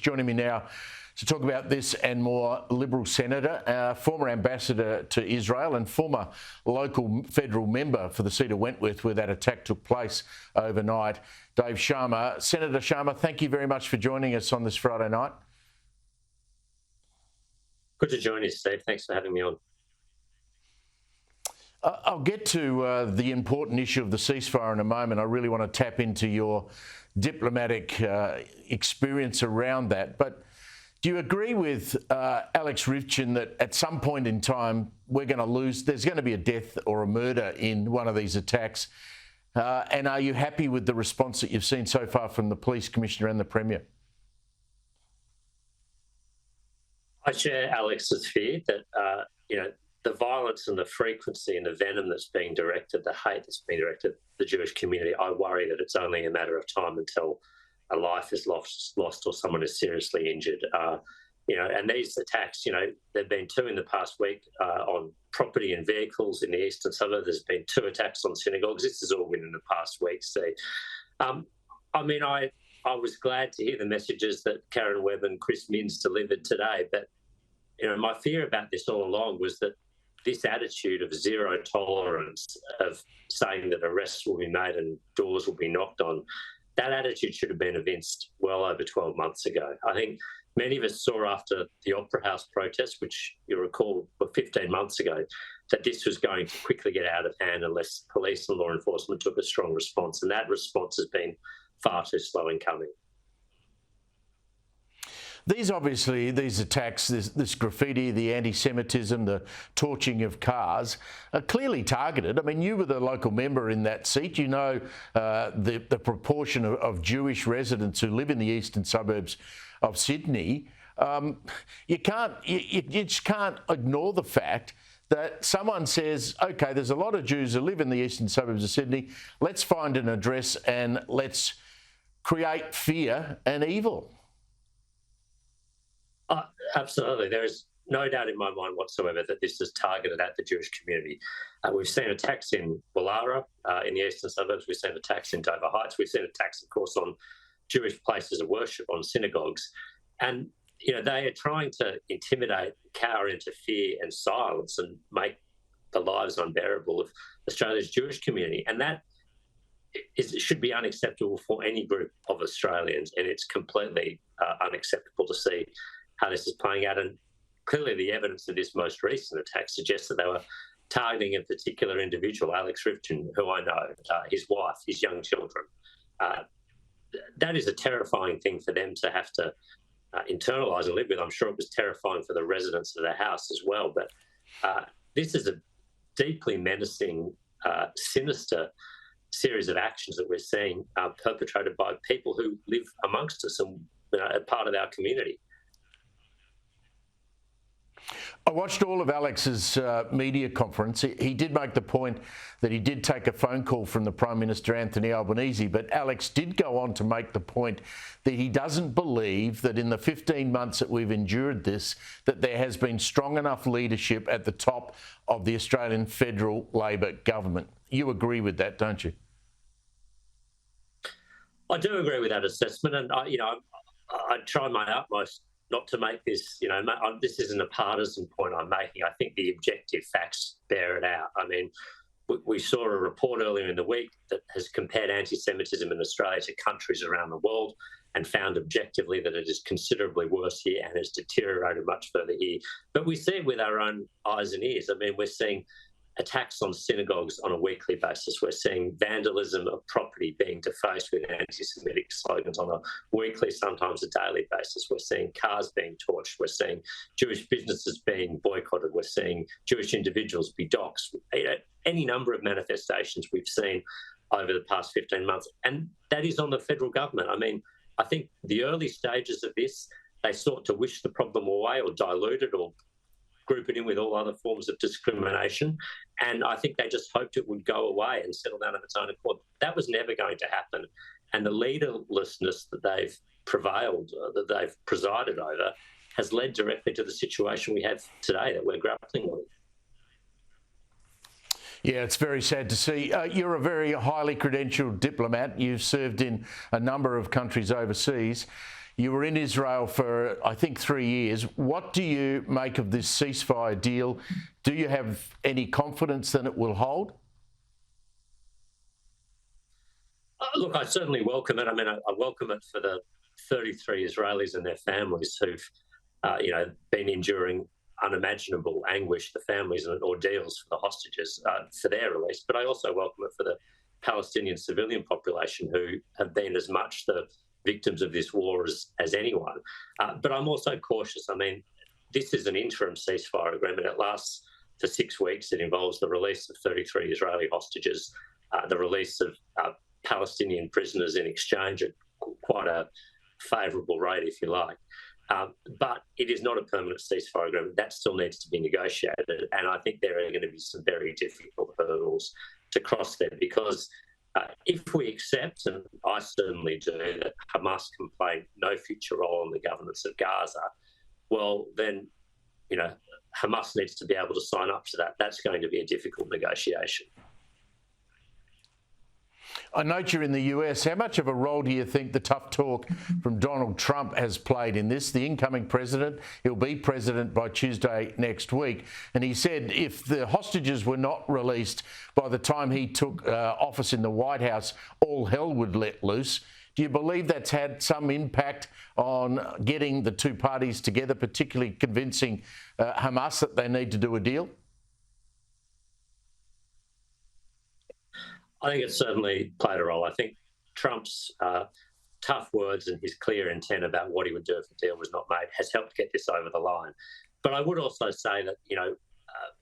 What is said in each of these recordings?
Joining me now to talk about this and more, Liberal Senator, former ambassador to Israel and former local federal member for the seat of Wentworth where that attack took place overnight, Dave Sharma. Senator Sharma, thank you very much for joining us on this Friday night. Good to join you, Steve. Thanks for having me on. I'll get to the important issue of the ceasefire in a moment. I really want to tap into your diplomatic experience around that. But do you agree with Alex Rivchin that at some point in time we're going to lose, there's going to be a death or a murder in one of these attacks? And are you happy with the response that you've seen so far from the Police Commissioner and the Premier? I share Alex's fear that, the violence and the frequency and the venom that's being directed, the hate that's being directed at the Jewish community, I worry that it's only a matter of time until a life is lost or someone is seriously injured. And these attacks, there've been two in the past week on property and vehicles in the eastern suburbs. There's been two attacks on synagogues. This has all been in the past week, Steve. I was glad to hear the messages that Karen Webb and Chris Minns delivered today, but my fear about this all along was that this attitude of zero tolerance, of saying that arrests will be made and doors will be knocked on, that attitude should have been evinced well over 12 months ago. I think many of us saw after the Opera House protests, which you recall were 15 months ago, that this was going to quickly get out of hand unless police and law enforcement took a strong response. And that response has been far too slow in coming. These attacks, this graffiti, the anti-Semitism, the torching of cars, are clearly targeted. I mean, you were the local member in that seat. You know the proportion of Jewish residents who live in the eastern suburbs of Sydney. You just can't ignore the fact that someone says, OK, there's a lot of Jews who live in the eastern suburbs of Sydney. Let's find an address and let's create fear and evil. Absolutely. There is no doubt in my mind whatsoever that this is targeted at the Jewish community. We've seen attacks in Woollahra, in the eastern suburbs. We've seen attacks in Dover Heights. We've seen attacks, of course, on Jewish places of worship, on synagogues. And, they are trying to intimidate, cower into fear and silence and make the lives unbearable of Australia's Jewish community. And that should be unacceptable for any group of Australians. And it's completely unacceptable to see how this is playing out. And clearly the evidence of this most recent attack suggests that they were targeting a particular individual, Alex Rivchin, who I know, his wife, his young children. That is a terrifying thing for them to have to internalise and live with. I'm sure it was terrifying for the residents of the house as well. But this is a deeply menacing, sinister series of actions that we're seeing perpetrated by people who live amongst us and are part of our community. I watched all of Alex's media conference. He did make the point that he did take a phone call from the Prime Minister, Anthony Albanese, but Alex did go on to make the point that he doesn't believe that in the 15 months that we've endured this, that there has been strong enough leadership at the top of the Australian federal Labor government. You agree with that, don't you? I do agree with that assessment, and I try my utmost not to make this, this isn't a partisan point I'm making. I think the objective facts bear it out. I mean, we saw a report earlier in the week that has compared anti-Semitism in Australia to countries around the world and found objectively that it is considerably worse here and has deteriorated much further here. But we see it with our own eyes and ears. I mean, we're seeing attacks on synagogues on a weekly basis. We're seeing vandalism of property being defaced with anti-Semitic slogans on a weekly, sometimes a daily basis. We're seeing cars being torched. We're seeing Jewish businesses being boycotted. We're seeing Jewish individuals be doxxed. Any number of manifestations we've seen over the past 15 months. And that is on the federal government. I mean, I think the early stages of this, they sought to wish the problem away or dilute it or group it in with all other forms of discrimination. And I think they just hoped it would go away and settle down of its own accord. That was never going to happen. And the leaderlessness that they've that they've presided over has led directly to the situation we have today that we're grappling with. Yeah, it's very sad to see. You're a very highly credentialed diplomat. You've served in a number of countries overseas. You were in Israel for, I think, 3 years. What do you make of this ceasefire deal? Do you have any confidence that it will hold? Look, I certainly welcome it. I mean, I welcome it for the 33 Israelis and their families who've, been enduring unimaginable anguish, the families and ordeals for the hostages for their release. But I also welcome it for the Palestinian civilian population who have been as much the victims of this war as anyone. But I'm also cautious. I mean, this is an interim ceasefire agreement. It lasts for 6 weeks. It involves the release of 33 Israeli hostages, the release of Palestinian prisoners in exchange at quite a favourable rate, if you like. But it is not a permanent ceasefire agreement. That still needs to be negotiated. And I think there are going to be some very difficult hurdles to cross there, because if we accept, and I certainly do, that Hamas can play no future role in the governance of Gaza, well, then, Hamas needs to be able to sign up to that. That's going to be a difficult negotiation. I note you're in the US. How much of a role do you think the tough talk from Donald Trump has played in this? The incoming president, he'll be president by Tuesday next week. And he said if the hostages were not released by the time he took office in the White House, all hell would let loose. Do you believe that's had some impact on getting the two parties together, particularly convincing Hamas that they need to do a deal? I think it certainly played a role. I think Trump's tough words and his clear intent about what he would do if the deal was not made has helped get this over the line. But I would also say that,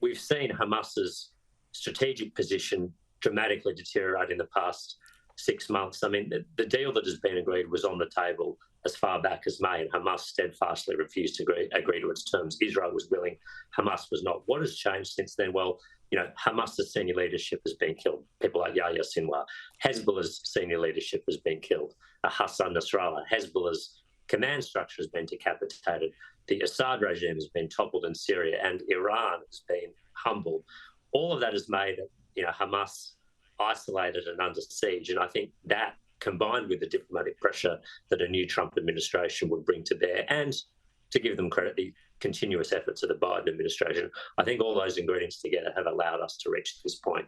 we've seen Hamas's strategic position dramatically deteriorate in the past 6 months. I mean, the deal that has been agreed was on the table as far back as May, and Hamas steadfastly refused to agree to its terms. Israel was willing, Hamas was not. What has changed since then? Well, Hamas's senior leadership has been killed. People like Yahya Sinwar. Hezbollah's senior leadership has been killed. Hassan Nasrallah. Hezbollah's command structure has been decapitated. The Assad regime has been toppled in Syria, and Iran has been humbled. All of that has made Hamas isolated and under siege. And I think that, combined with the diplomatic pressure that a new Trump administration would bring to bear, and to give them credit, the continuous efforts of the Biden administration, I think all those ingredients together have allowed us to reach this point.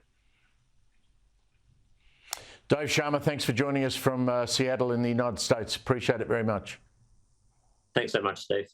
Dave Sharma, thanks for joining us from Seattle in the United States. Appreciate it very much. Thanks so much, Steve.